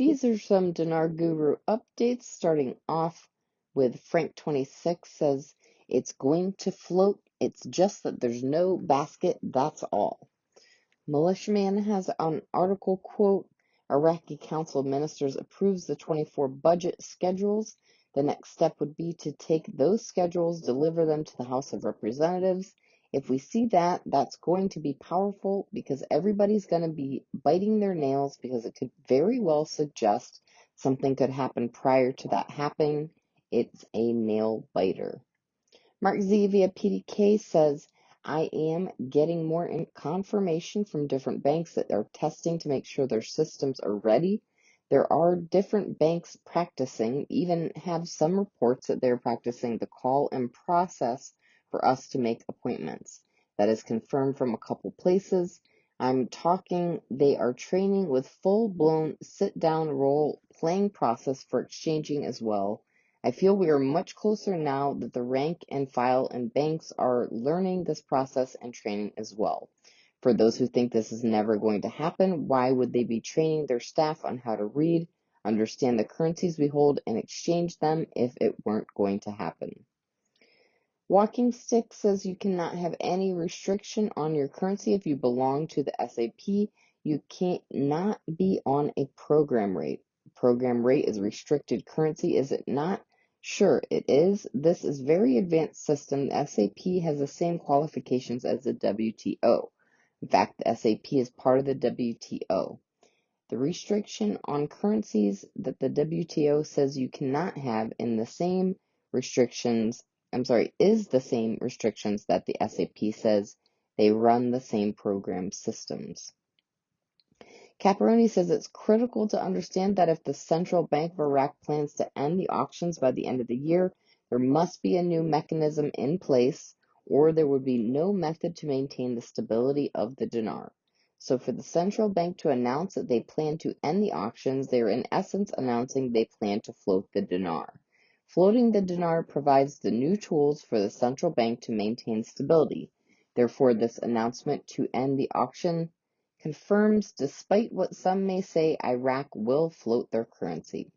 these are some Dinar Guru updates, starting off with Frank26 says, it's going to float, it's just that there's no basket, that's all. Militiaman has an article quote, Iraqi Council of Ministers approves the 24 budget schedules. The next step would be to take those schedules, deliver them to the House of Representatives. If we see that, that's going to be powerful because everybody's going to be biting their nails because it could very well suggest something could happen prior to that happening. It's a nail biter. Mark Z via PDK says, I am getting more confirmation from different banks that they're testing to make sure their systems are ready. There are different banks practicing, even have some reports that they're practicing the call and process for us to make appointments. That is confirmed from a couple places. I'm talking, they are training with full-blown sit-down role-playing process for exchanging as well. I feel we are much closer now that the rank and file and banks are learning this process and training as well. For those who think this is never going to happen, why would they be training their staff on how to read, understand the currencies we hold, and exchange them if it weren't going to happen? Walking Stick says you cannot have any restriction on your currency if you belong to the SAP. You cannot be on a program rate. Program rate is restricted currency, is it not? Sure, it is. This is very advanced system. The SAP has the same qualifications as the WTO. In fact, the SAP is part of the WTO. The restriction on currencies that the WTO says you cannot have is the same restrictions that the SAP says. They run the same program systems. Caparoni says it's critical to understand that if the Central Bank of Iraq plans to end the auctions by the end of the year, there must be a new mechanism in place, or there would be no method to maintain the stability of the dinar. So for the central bank to announce that they plan to end the auctions, they are in essence announcing they plan to float the dinar. Floating the dinar provides the new tools for the central bank to maintain stability. Therefore, this announcement to end the auction confirms, despite what some may say, Iraq will float their currency.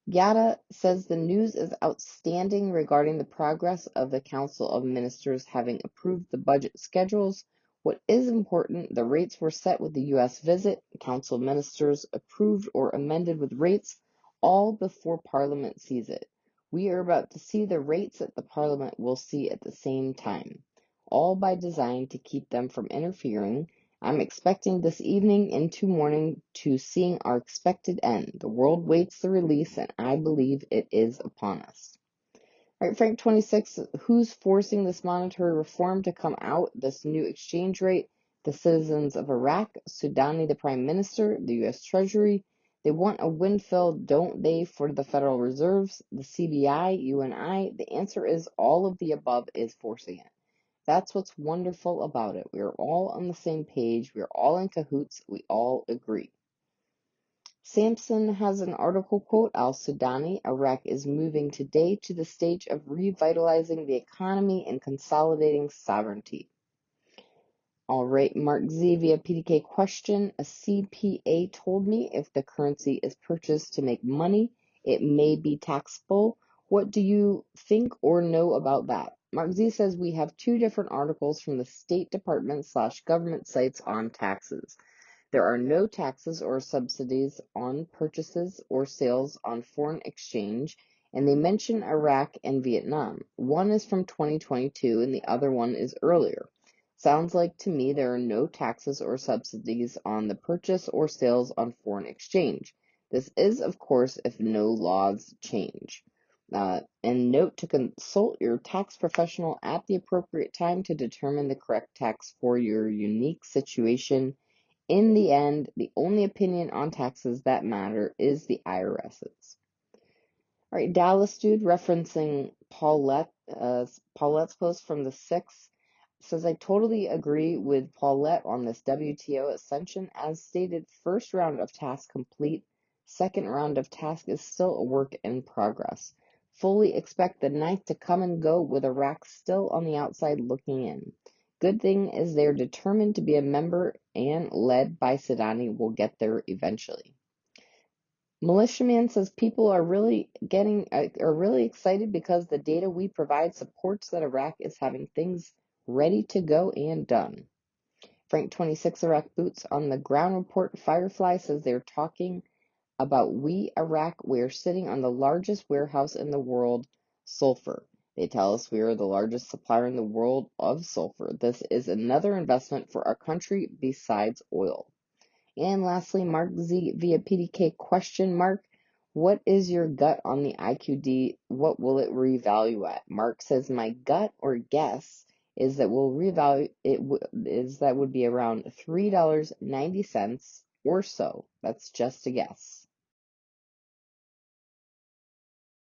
Yada says the news is outstanding regarding the progress of the Council of Ministers having approved the budget schedules. What is important, the rates were set with the U.S. visit. Council of Ministers approved or amended with rates all before Parliament sees it. We are about to see the rates that the Parliament will see at the same time, all by design to keep them from interfering. I'm expecting this evening into morning to seeing our expected end. The world waits the release, and I believe it is upon us. All right, Frank26, who's forcing this monetary reform to come out, this new exchange rate? The citizens of Iraq, Sudani, the Prime Minister, the U.S. Treasury. They want a windfall, don't they, for the Federal Reserves, the CBI, you and I? The answer is all of the above is forcing it. That's what's wonderful about it. We are all on the same page. We are all in cahoots. We all agree. Samson has an article quote, Al-Sudani, Iraq is moving today to the stage of revitalizing the economy and consolidating sovereignty. All right, Mark Z via PDK question, a CPA told me if the currency is purchased to make money, it may be taxable. What do you think or know about that? Mark Z says we have two different articles from the State Department / government sites on taxes. There are no taxes or subsidies on purchases or sales on foreign exchange, and they mention Iraq and Vietnam. One is from 2022 and the other one is earlier. Sounds like to me there are no taxes or subsidies on the purchase or sales on foreign exchange. This is, of course, if no laws change. And note to consult your tax professional at the appropriate time to determine the correct tax for your unique situation. In the end, the only opinion on taxes that matter is the IRS's. All right, Dallas Dude, referencing Paulette's post from the 6th, says, I totally agree with Paulette on this WTO ascension. As stated, first round of task complete. Second round of task is still a work in progress. Fully expect the 9th to come and go with Iraq still on the outside looking in. Good thing is they're determined to be a member and led by Sudani will get there eventually. Militiaman says people are really excited because the data we provide supports that Iraq is having things ready to go and done. Frank 26 Iraq Boots on the Ground Report Firefly says they're talking about Iraq. We're sitting on the largest warehouse in the world, Sulfur. They tell us we are the largest supplier in the world of sulfur. This is another investment for our country besides oil. And lastly, Mark Z via PDK question mark. What is your gut on the IQD? What will it revalue at? Mark says my gut or guess is that we'll revalue it is that would be around $3.90 or so. That's just a guess.